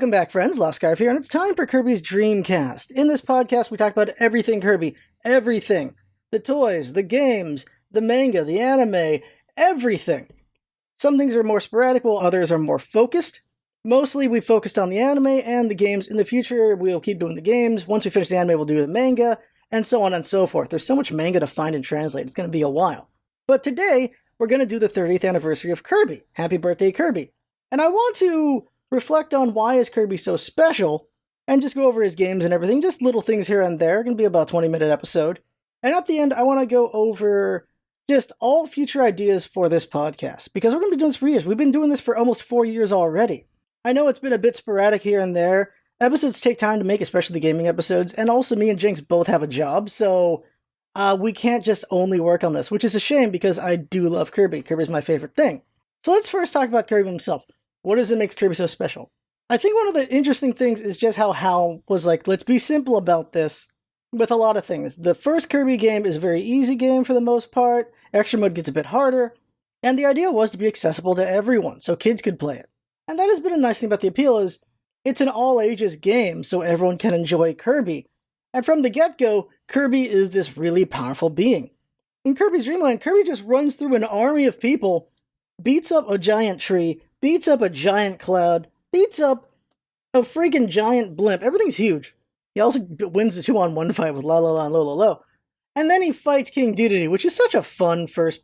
Welcome back, friends. Lost Scarf here, and it's time for Kirby's Dreamcast. In this podcast, we talk about everything Kirby. Everything. The toys, the games, the manga, the anime, everything. Some things are more sporadic, while others are more focused. Mostly, we focused on the anime and the games. In the future, we'll keep doing the games. Once we finish the anime, we'll do the manga, and so on and so forth. There's so much manga to find and translate. It's going to be a while. But today, we're going to do the 30th anniversary of Kirby. Happy birthday, Kirby. And I want to reflect on why is Kirby so special, and just go over his games and everything, just little things here and there. It's going to be about a 20-minute episode. And at the end, I want to go over just all future ideas for this podcast, because we're going to be doing this for years. We've been doing this for almost 4 years already. I know it's been a bit sporadic here and there. Episodes take time to make, especially the gaming episodes, and also me and Jinx both have a job, so we can't just only work on this, which is a shame because I do love Kirby. Kirby's my favorite thing. So let's first talk about Kirby himself. What does it make Kirby so special? I think one of the interesting things is just how Hal was like, let's be simple about this with a lot of things. The first Kirby game is a very easy game for the most part. Extra mode gets a bit harder. And the idea was to be accessible to everyone, so kids could play it. And that has been a nice thing about the appeal is it's an all-ages game, so everyone can enjoy Kirby. And from the get-go, Kirby is this really powerful being. In Kirby's Dream Land, Kirby just runs through an army of people, beats up a giant tree, beats up a giant cloud, beats up a freaking giant blimp. Everything's huge. He also wins the 2-on-1 fight with La La La and Lo Lo Lo. And then he fights King Dedede, which is such a fun first,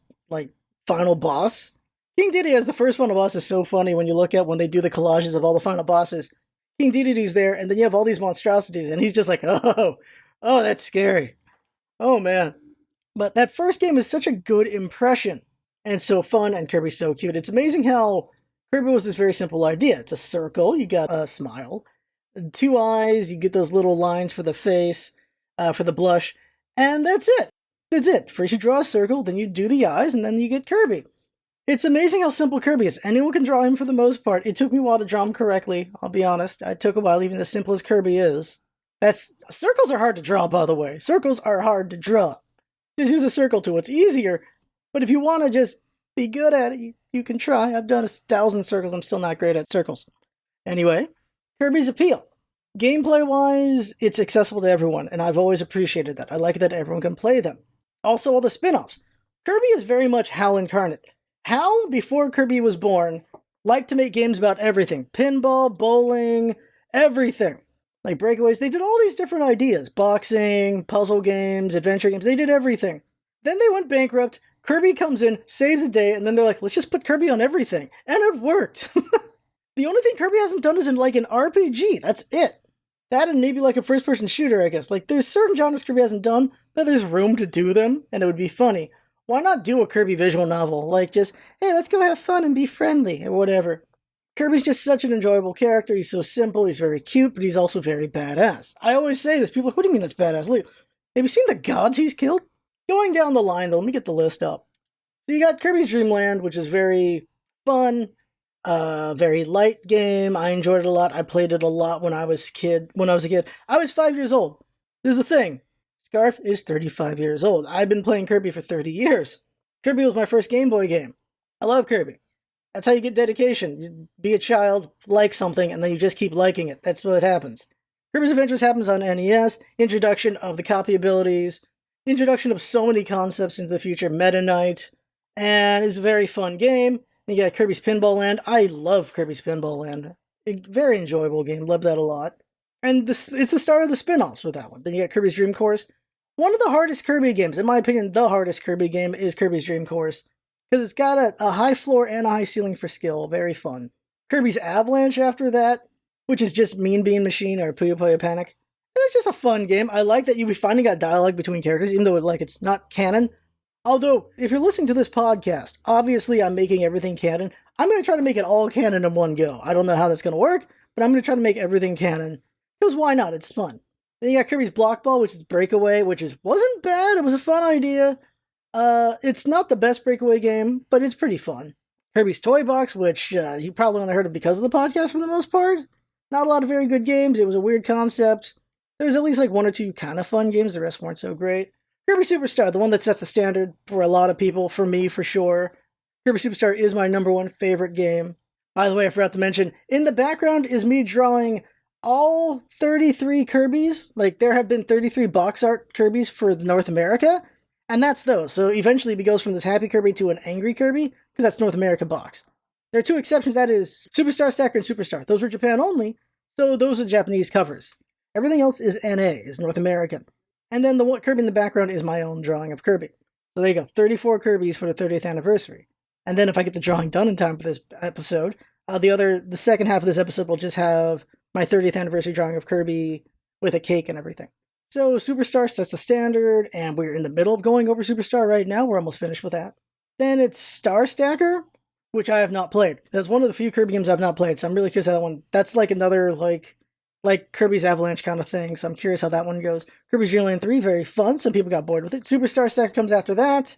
final boss. King Dedede as the first final boss is so funny when you look at when they do the collages of all the final bosses. King Dedede's there, and then you have all these monstrosities, and he's just like, oh, that's scary. Oh, man. But that first game is such a good impression, and so fun, and Kirby's so cute. It's amazing how Kirby was this very simple idea. It's a circle, you got a smile, 2 eyes, you get those little lines for the face, for the blush, and that's it. That's it. First you draw a circle, then you do the eyes, and then you get Kirby. It's amazing how simple Kirby is. Anyone can draw him for the most part. It took me a while to draw him correctly, I'll be honest. It took a while, even as simple as Kirby is. Circles are hard to draw, by the way. Circles are hard to draw. Just use a circle tool. It's easier, but if you want to just be good at it, you can try. I've done 1,000 circles. I'm still not great at circles. Anyway, Kirby's Appeal. Gameplay-wise, it's accessible to everyone, and I've always appreciated that. I like that everyone can play them. Also, all the spin-offs. Kirby is very much Hal incarnate. Hal, before Kirby was born, liked to make games about everything. Pinball, bowling, everything. Like Breakaways, they did all these different ideas. Boxing, puzzle games, adventure games, they did everything. Then they went bankrupt. Kirby comes in, saves the day, and then they're like, let's just put Kirby on everything. And it worked. The only thing Kirby hasn't done is in an RPG. That's it. That and maybe a first-person shooter, I guess. There's certain genres Kirby hasn't done, but there's room to do them, and it would be funny. Why not do a Kirby visual novel? Just, hey, let's go have fun and be friendly, or whatever. Kirby's just such an enjoyable character. He's so simple, he's very cute, but he's also very badass. I always say this. People are like, what do you mean that's badass? Look, have you seen the gods he's killed? Going down the line, though, let me get the list up. So you got Kirby's Dream Land, which is very fun, very light game. I enjoyed it a lot. I played it a lot when I was a kid. I was 5 years old. There's the thing. Scarf is 35 years old. I've been playing Kirby for 30 years. Kirby was my first Game Boy game. I love Kirby. That's how you get dedication. You be a child, like something, and then you just keep liking it. That's what happens. Kirby's Adventures happens on NES. Introduction of the copy abilities. Introduction of so many concepts into the future. Meta Knight. And it's a very fun game. You got Kirby's Pinball Land. I love Kirby's Pinball Land. Very enjoyable game. Love that a lot. And it's the start of the spin-offs with that one. Then you got Kirby's Dream Course. One of the hardest Kirby games. In my opinion, the hardest Kirby game is Kirby's Dream Course. Because it's got a high floor and a high ceiling for skill. Very fun. Kirby's Avalanche after that, which is just Mean Bean Machine or Puyo Puyo Panic. It's just a fun game. I like that we finally got dialogue between characters, even though it's not canon. Although, if you're listening to this podcast, obviously I'm making everything canon. I'm going to try to make it all canon in one go. I don't know how that's going to work, but I'm going to try to make everything canon. Because why not? It's fun. Then you got Kirby's Block Ball, which is Breakaway, which wasn't bad. It was a fun idea. It's not the best Breakaway game, but it's pretty fun. Kirby's Toy Box, which you probably only heard of because of the podcast for the most part. Not a lot of very good games. It was a weird concept. There was at least 1 or 2 kind of fun games. The rest weren't so great. Kirby Superstar, the one that sets the standard for a lot of people, for me for sure. Kirby Superstar is my #1 favorite game. By the way, I forgot to mention, in the background is me drawing all 33 Kirbys. Like, there have been 33 box art Kirbys for North America, and that's those. So eventually it goes from this happy Kirby to an angry Kirby, because that's North America box. There are two exceptions, that is Superstar Stacker and Superstar. Those were Japan only, so those are Japanese covers. Everything else is NA, is North American. And then the one Kirby in the background is my own drawing of Kirby. So there you go, 34 Kirbys for the 30th anniversary. And then if I get the drawing done in time for this episode, the second half of this episode will just have my 30th anniversary drawing of Kirby with a cake and everything. So Superstar sets the standard, and we're in the middle of going over Superstar right now. We're almost finished with that. Then it's Star Stacker, which I have not played. That's one of the few Kirby games I've not played, so I'm really curious how that one... That's like another, like Kirby's Avalanche kind of thing, so I'm curious how that one goes. Kirby's Dream Land 3, very fun. Some people got bored with it. Superstar Stacker comes after that,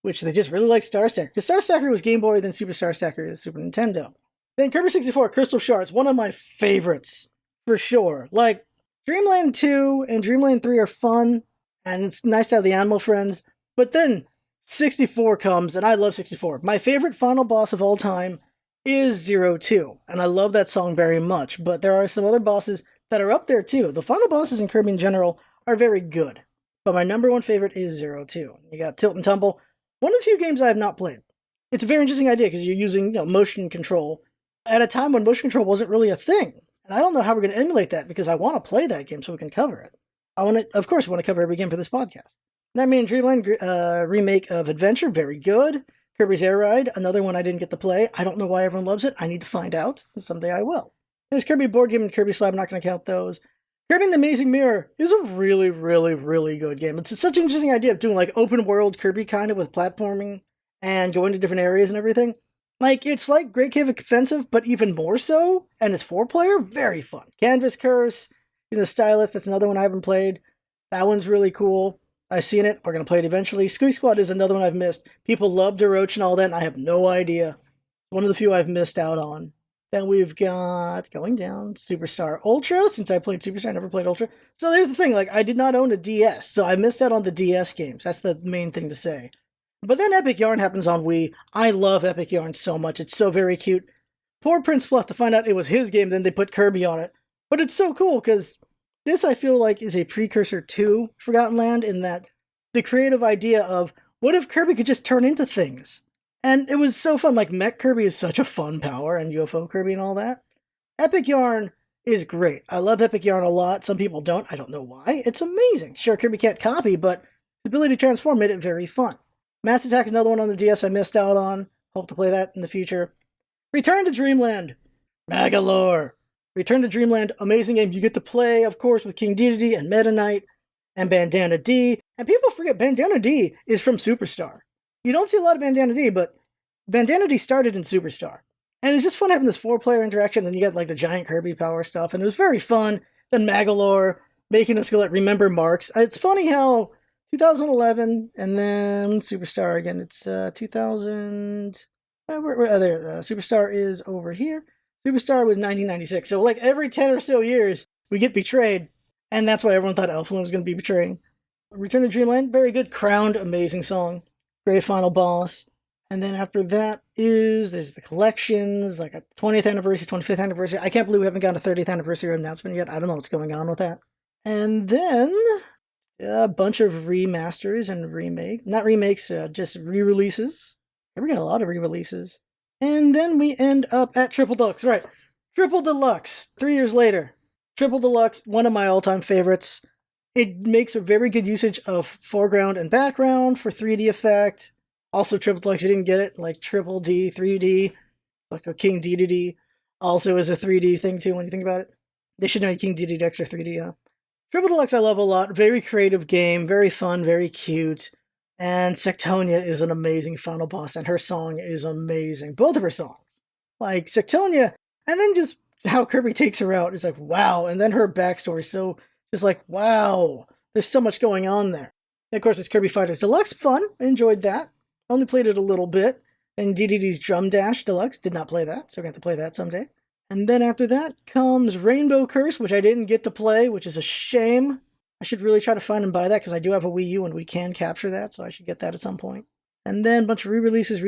which they just really like Star Stacker. Because Star Stacker was Game Boy, then Superstar Stacker is Super Nintendo. Then Kirby 64, Crystal Shards, one of my favorites, for sure. Like, Dreamland 2 and Dreamland 3 are fun, and it's nice to have the animal friends, but then 64 comes, and I love 64. My favorite final boss of all time is 02, and I love that song very much, but there are some other bosses that are up there too. The final bosses in Kirby in general are very good, but my number one favorite is 02. You got Tilt and Tumble, one of the few games I have not played. It's a very interesting idea because you're using motion control at a time when motion control wasn't really a thing. And I don't know how we're going to emulate that because I want to play that game so we can cover it. Of course, want to cover every game for this podcast. Nightmare Dreamland remake of Adventure, very good. Kirby's Air Ride, another one I didn't get to play. I don't know why everyone loves it. I need to find out, and someday I will. There's Kirby Board Game and Kirby Slab, I'm not going to count those. Kirby and the Amazing Mirror is a really, really, really good game. It's such an interesting idea of doing like open world Kirby kind of with platforming and going to different areas and everything. Like, it's like Great Cave Offensive, but even more so, and it's 4-player, very fun. Canvas Curse, the Stylist, that's another one I haven't played. That one's really cool. I've seen it, we're going to play it eventually. Squeak Squad is another one I've missed. People love DeRoach and all that, and I have no idea. One of the few I've missed out on. Then we've got, going down, Superstar Ultra. Since I played Superstar, I never played Ultra. So there's the thing, like, I did not own a DS, so I missed out on the DS games. That's the main thing to say. But then Epic Yarn happens on Wii. I love Epic Yarn so much. It's so very cute. Poor Prince Fluff to find out it was his game, then they put Kirby on it. But it's so cool, because this, I feel like, is a precursor to Forgotten Land in that the creative idea of, what if Kirby could just turn into things? And it was so fun. Like, Mech Kirby is such a fun power, and UFO Kirby and all that. Epic Yarn is great. I love Epic Yarn a lot. Some people don't. I don't know why. It's amazing. Sure, Kirby can't copy, but the ability to transform made it very fun. Mass Attack is another one on the DS I missed out on. Hope to play that in the future. Return to Dreamland. Magalore. Return to Dreamland. Amazing game. You get to play, of course, with King Dedede and Meta Knight and Bandana D. And people forget Bandana D is from Superstar. You don't see a lot of Bandana D, but Bandana D started in Superstar. And it's just fun having this 4-player interaction. Then you got like the giant Kirby power stuff. And it was very fun. Then Magalore, making us go like remember marks. It's funny how 2011, and then Superstar again. It's 2000. Superstar is over here. Superstar was 1996. So like every 10 or so years, we get betrayed, and that's why everyone thought Elfland was going to be betraying. Return to Dreamland, very good. Crowned, amazing song. Great final boss. And then after that there's the collections, like a 20th anniversary, 25th anniversary. I can't believe we haven't gotten a 30th anniversary announcement yet. I don't know what's going on with that. And then a bunch of remasters and not remakes, just re-releases. We got a lot of re-releases. And then we end up at Triple Deluxe, right. Triple Deluxe, 3 years later. Triple Deluxe, one of my all-time favorites. It makes a very good usage of foreground and background for 3D effect. Also, Triple Deluxe, you didn't get it, like Triple D, 3D, like a King Dedede also is a 3D thing too when you think about it. They should know King Dedede X or 3D, huh? Triple Deluxe I love a lot. Very creative game, very fun, very cute. And Sectonia is an amazing final boss, and her song is amazing. Both of her songs. Like, Sectonia, and then just how Kirby takes her out is like, wow. And then her backstory, so just like, wow. There's so much going on there. And of course, it's Kirby Fighters Deluxe. Fun. Enjoyed that. Only played it a little bit. And Dedede's Drum Dash Deluxe. Did not play that, so we're going to have to play that someday. And then after that comes Rainbow Curse, which I didn't get to play, which is a shame. I should really try to find and buy that, because I do have a Wii U and we can capture that, so I should get that at some point. And then a bunch of re-releases,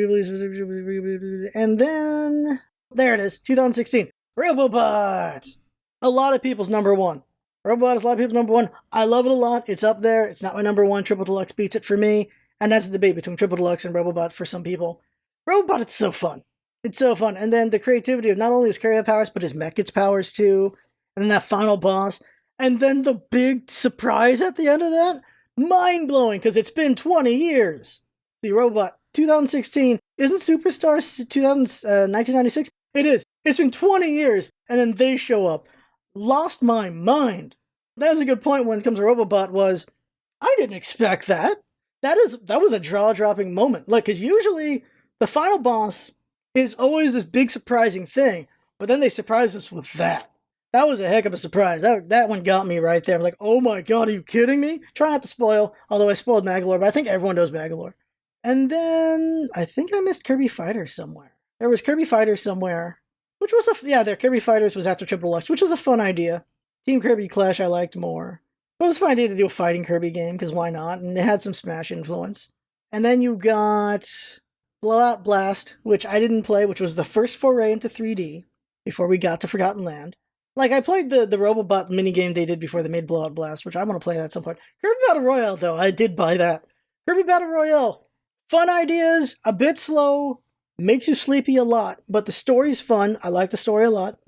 and then There it is, 2016. Robobot! A lot of people's number one. Robobot is a lot of people's number one. I love it a lot. It's up there. It's not my number one. Triple Deluxe beats it for me. And that's a debate between Triple Deluxe and Robobot for some people. Robobot, it's so fun. It's so fun. And then the creativity of not only his Kirby powers, but his mech gets powers too. And then that final boss. And then the big surprise at the end of that. Mind-blowing, because it's been 20 years. The Robobot, 2016. Isn't Superstar 1996? It is. It's been 20 years. And then they show up. Lost my mind. That was a good point when it comes to Robobot was, I didn't expect that. That was a jaw-dropping moment. Like, because usually the final boss is always this big surprising thing, but then they surprise us with that. That was a heck of a surprise. That one got me right there. I'm like, oh my god, are you kidding me? Try not to spoil, although I spoiled Magolor, but I think everyone knows Magolor. And then, I think I missed Kirby Fighters somewhere. There was Kirby Fighters somewhere, which was Kirby Fighters was after Triple Deluxe, which was a fun idea. Team Kirby Clash I liked more. But it was a fun idea to do a fighting Kirby game, because why not? And it had some Smash influence. And then you got Blowout Blast, which I didn't play, which was the first foray into 3D, before we got to Forgotten Land. Like, I played the Robobot minigame they did before they made Blowout Blast, which I want to play that at some point. Kirby Battle Royale, though, I did buy that. Kirby Battle Royale. Fun ideas, a bit slow, makes you sleepy a lot, but the story's fun. I like the story a lot.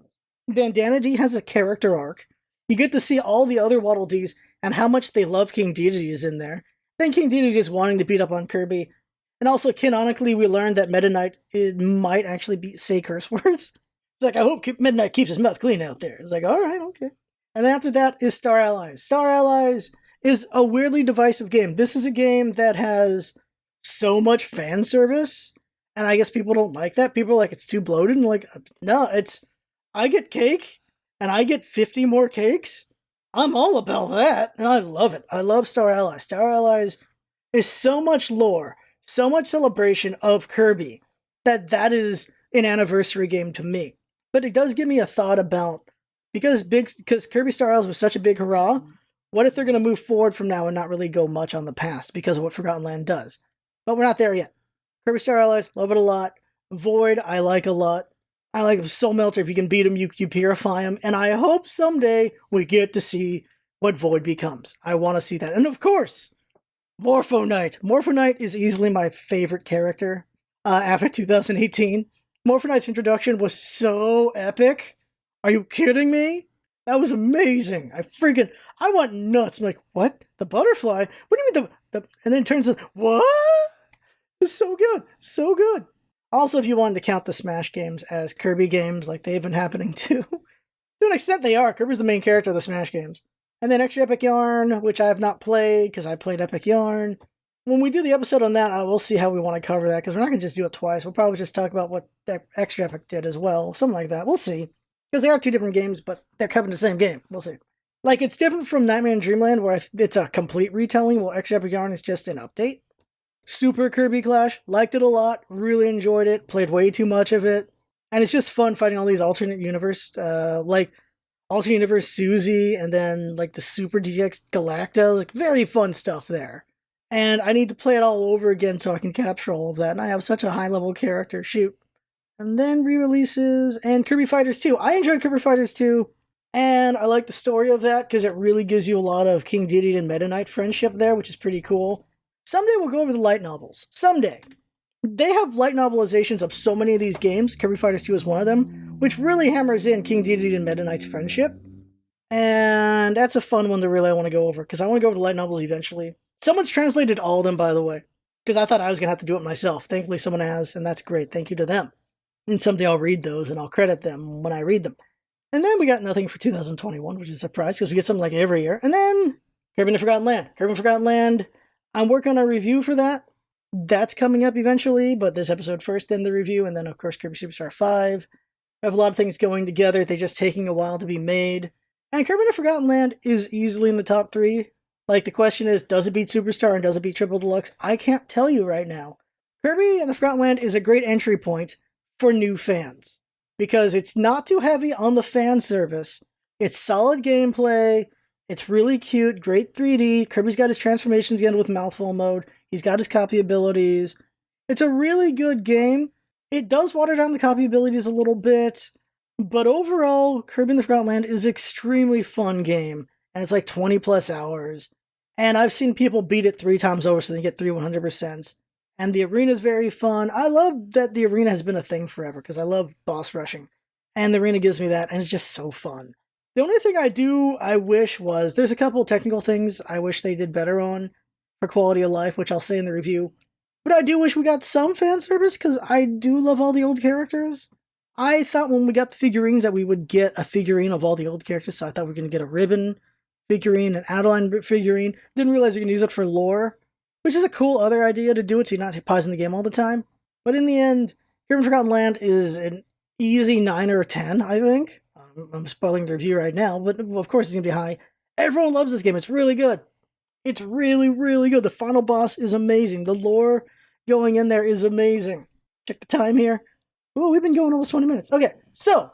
Bandana D has a character arc. You get to see all the other Waddle Dees and how much they love King Dedede is in there. Then King Dedede is wanting to beat up on Kirby. And also, canonically, we learned that Meta Knight might actually say curse words. It's like, I hope Meta Knight keeps his mouth clean out there. It's like, alright, okay. And then after that is Star Allies. Star Allies is a weirdly divisive game. This is a game that has so much fan service, and I guess people don't like that. People are like, it's too bloated, and like, no, I get cake, and I get 50 more cakes. I'm all about that, and I love it. I love Star Allies. Star Allies is so much lore, so much celebration of Kirby, that is an anniversary game to me. But it does give me a thought about, because Kirby Star Allies was such a big hurrah, what if they're going to move forward from now and not really go much on the past because of what Forgotten Land does? But we're not there yet. Kirby Star Allies, love it a lot. Void, I like a lot. I like Soul Melter. If you can beat him, you purify him. And I hope someday we get to see what Void becomes. I want to see that. And of course, Morpho Knight. Morpho Knight is easily my favorite character after 2018. Morpho Knight's introduction was so epic. Are you kidding me? That was amazing. I went nuts. I'm like, what? The butterfly? What do you mean and then it turns into, what? It's so good. So good. Also, if you wanted to count the Smash games as Kirby games, like they've been happening too. To an extent they are. Kirby's the main character of the Smash games. And then Extra Epic Yarn, which I have not played, because I played Epic Yarn. When we do the episode on that, we'll see how we want to cover that, because we're not going to just do it twice. We'll probably just talk about what that Extra Epic did as well. Something like that. We'll see. Because they are two different games, but they're covering the same game. We'll see. Like, it's different from Nightmare in Dreamland, where it's a complete retelling, while Extra Epic Yarn is just an update. Super Kirby Clash. Liked it a lot. Really enjoyed it. Played way too much of it. And it's just fun fighting all these alternate universe, like alternate universe Suzy, and then like the Super DX Galacta. Like, very fun stuff there. And I need to play it all over again so I can capture all of that. And I have such a high-level character. Shoot. And then re-releases, and Kirby Fighters 2. I enjoyed Kirby Fighters 2, and I like the story of that, because it really gives you a lot of King Dedede and Meta Knight friendship there, which is pretty cool. Someday we'll go over the light novels. Someday. They have light novelizations of so many of these games. Kirby Fighters 2 is one of them, which really hammers in King Dedede and Meta Knight's friendship. And that's a fun one to really want to go over, because I want to go over the light novels eventually. Someone's translated all of them, by the way, because I thought I was going to have to do it myself. Thankfully, someone has, and that's great. Thank you to them. And someday I'll read those, and I'll credit them when I read them. And then we got nothing for 2021, which is a surprise, because we get something like every year. And then Kirby and the Forgotten Land. Kirby and Forgotten Land, I'm working on a review for that. That's coming up eventually, but this episode first, then the review, and then, of course, Kirby Superstar 5. I have a lot of things going together. They're just taking a while to be made. And Kirby and the Forgotten Land is easily in the top 3. Like, the question is, does it beat Superstar and does it beat Triple Deluxe? I can't tell you right now. Kirby and the Forgotten Land is a great entry point for new fans, because it's not too heavy on the fan service. It's solid gameplay. It's really cute, great 3D. Kirby's got his transformations again with mouthful mode. He's got his copy abilities. It's a really good game It does water down the copy abilities a little bit, but overall, Kirby in the Forgotten Land is an extremely fun game, and it's like 20 plus hours. And I've seen people beat it 3 times over so they get 100%. And the arena is very fun. I love that the arena has been a thing forever because I love boss rushing. And the arena gives me that, and it's just so fun. The only thing I wish was, there's a couple of technical things I wish they did better on for quality of life, which I'll say in the review. But I do wish we got some fan service because I do love all the old characters. I thought when we got the figurines that we would get a figurine of all the old characters, so I thought we were going to get a Ribbon figurine, an Adeline figurine. Didn't realize you're going to use it for lore, which is a cool other idea to do it so you're not pausing the game all the time. But in the end, Kirby Forgotten Land is an easy 9 or 10, I think. I'm spoiling the review right now, but of course it's going to be high. Everyone loves this game. It's really good. It's really, really good. The final boss is amazing. The lore going in there is amazing. Check the time here. Oh, we've been going almost 20 minutes. Okay, so,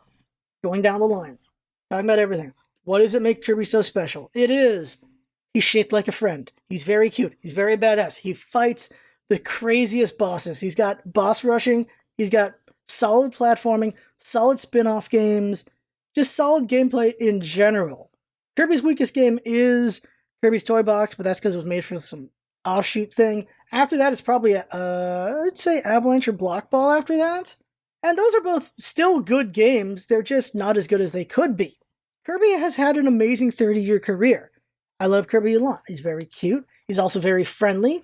going down the line. Talking about everything. What does it make Kirby so special? It is, he's shaped like a friend. He's very cute. He's very badass. He fights the craziest bosses. He's got boss rushing. He's got solid platforming, solid spin-off games, just solid gameplay in general. Kirby's weakest game is Kirby's Toy Box, but that's because it was made for some offshoot thing. After that, it's probably, I'd say Avalanche or Block Ball after that. And those are both still good games. They're just not as good as they could be. Kirby has had an amazing 30-year career. I love Kirby a lot. He's very cute. He's also very friendly.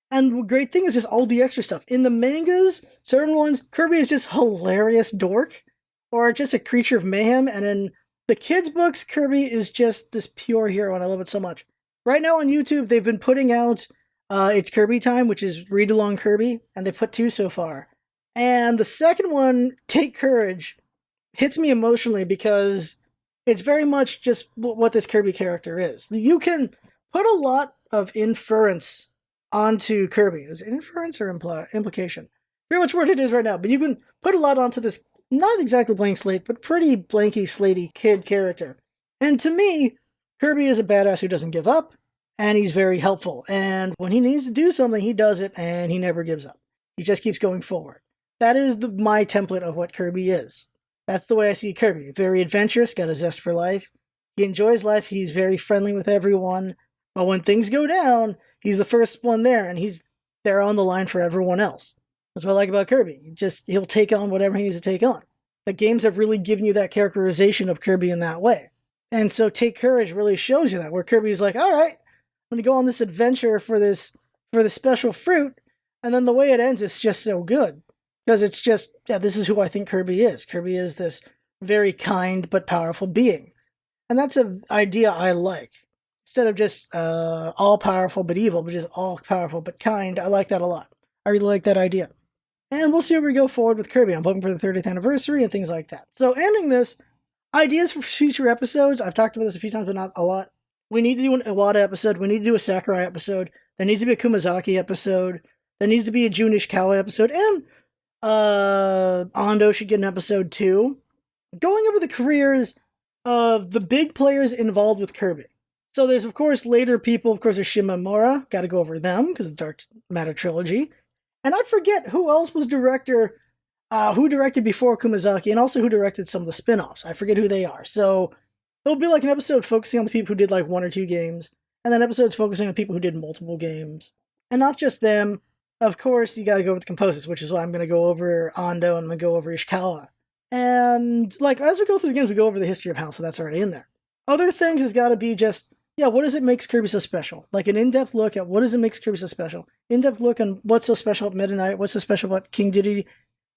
And the great thing is just all the extra stuff. In the mangas, certain ones, Kirby is just hilarious dork, or just a creature of mayhem. And in the kids' books, Kirby is just this pure hero, and I love it so much. Right now on YouTube, they've been putting out It's Kirby Time, which is Read Along Kirby, and they put 2 so far. And the second one, Take Courage, hits me emotionally because it's very much just what this Kirby character is. You can put a lot of inference onto Kirby. Is it inference or implication? Pretty much what it is right now, but you can put a lot onto this, not exactly blank slate, but pretty blanky slatey kid character. And to me, Kirby is a badass who doesn't give up, and he's very helpful. And when he needs to do something, he does it, and he never gives up. He just keeps going forward. That is my template of what Kirby is. That's the way I see Kirby. Very adventurous, got a zest for life. He enjoys life, he's very friendly with everyone. But when things go down, he's the first one there, and he's there on the line for everyone else. That's what I like about Kirby. He'll take on whatever he needs to take on. The games have really given you that characterization of Kirby in that way. And so Take Courage really shows you that, where Kirby's like, all right, I'm going to go on this adventure for this special fruit, and then the way it ends is just so good. Because it's just, yeah, this is who I think Kirby is. Kirby is this very kind but powerful being. And that's an idea I like. Instead of just all-powerful but evil, but just all-powerful but kind, I like that a lot. I really like that idea. And we'll see where we go forward with Kirby. I'm hoping for the 30th anniversary and things like that. So ending this, ideas for future episodes. I've talked about this a few times, but not a lot. We need to do an Iwata episode. We need to do a Sakurai episode. There needs to be a Kumazaki episode. There needs to be a Jun Ishikawa episode. And Ando should get an episode too. Going over the careers of the big players involved with Kirby. So there's, of course, later people. Of course, there's Shimamura. Got to go over them because of the Dark Matter trilogy. And I forget who else was director, who directed before Kumazaki, and also who directed some of the spin-offs. I forget who they are. So it'll be like an episode focusing on the people who did like 1 or 2 games, and then episodes focusing on people who did multiple games. And not just them. Of course, you got to go with the composers, which is why I'm going to go over Ando and I'm going to go over Ishikawa. And like as we go through the games, we go over the history of House, so that's already in there. Other things has got to be just, yeah, what does it make Kirby so special? Like an in-depth look at what does it make Kirby so special? In-depth look on what's so special about Meta Knight, what's so special about King Dedede,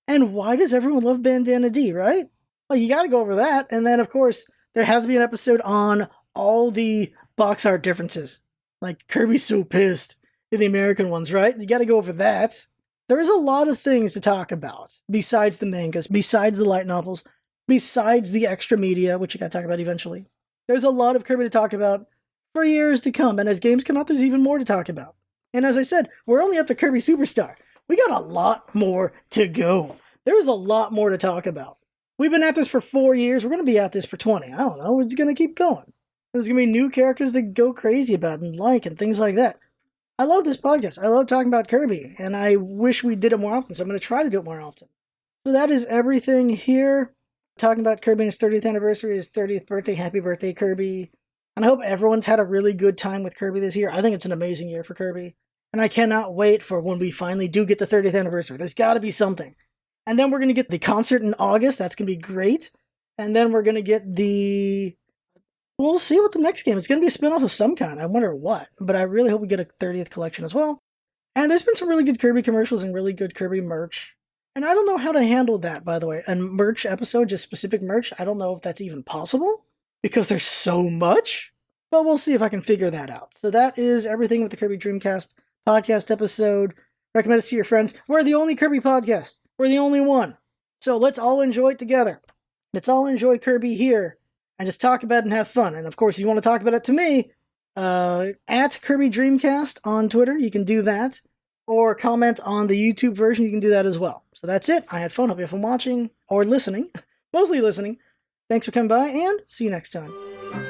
and why does everyone love Bandana D, right? Well, you got to go over that. And then, of course, there has to be an episode on all the box art differences. Like Kirby's so pissed in the American ones, right? You got to go over that. There is a lot of things to talk about besides the mangas, besides the light novels, besides the extra media, which you got to talk about eventually. There's a lot of Kirby to talk about for years to come, and as games come out, there's even more to talk about. And as I said, we're only up to Kirby Superstar. We got a lot more to go. There is a lot more to talk about. We've been at this for 4 years. We're going to be at this for 20. I don't know. We're just going to keep going. There's going to be new characters that go crazy about and like and things like that. I love this podcast. I love talking about Kirby, and I wish we did it more often, so I'm going to try to do it more often. So that is everything here. Talking about Kirby and his 30th anniversary, his 30th birthday. Happy birthday, Kirby. And I hope everyone's had a really good time with Kirby this year. I think it's an amazing year for Kirby. And I cannot wait for when we finally do get the 30th anniversary. There's got to be something. And then we're going to get the concert in August. That's going to be great. And then we're going to get the... We'll see what the next game is. It's going to be a spin-off of some kind. I wonder what. But I really hope we get a 30th collection as well. And there's been some really good Kirby commercials and really good Kirby merch. And I don't know how to handle that, by the way. A merch episode, just specific merch, I don't know if that's even possible. Because there's so much. But we'll see if I can figure that out. So that is everything with the Kirby Dreamcast podcast episode. Recommend us to your friends. We're the only Kirby podcast. We're the only one. So let's all enjoy it together. Let's all enjoy Kirby here. And just talk about it and have fun. And of course, if you want to talk about it to me, at Kirby Dreamcast on Twitter, you can do that. Or comment on the YouTube version, you can do that as well. So that's it. I had fun. Hope you have fun watching or listening. Mostly listening. Thanks for coming by, and see you next time.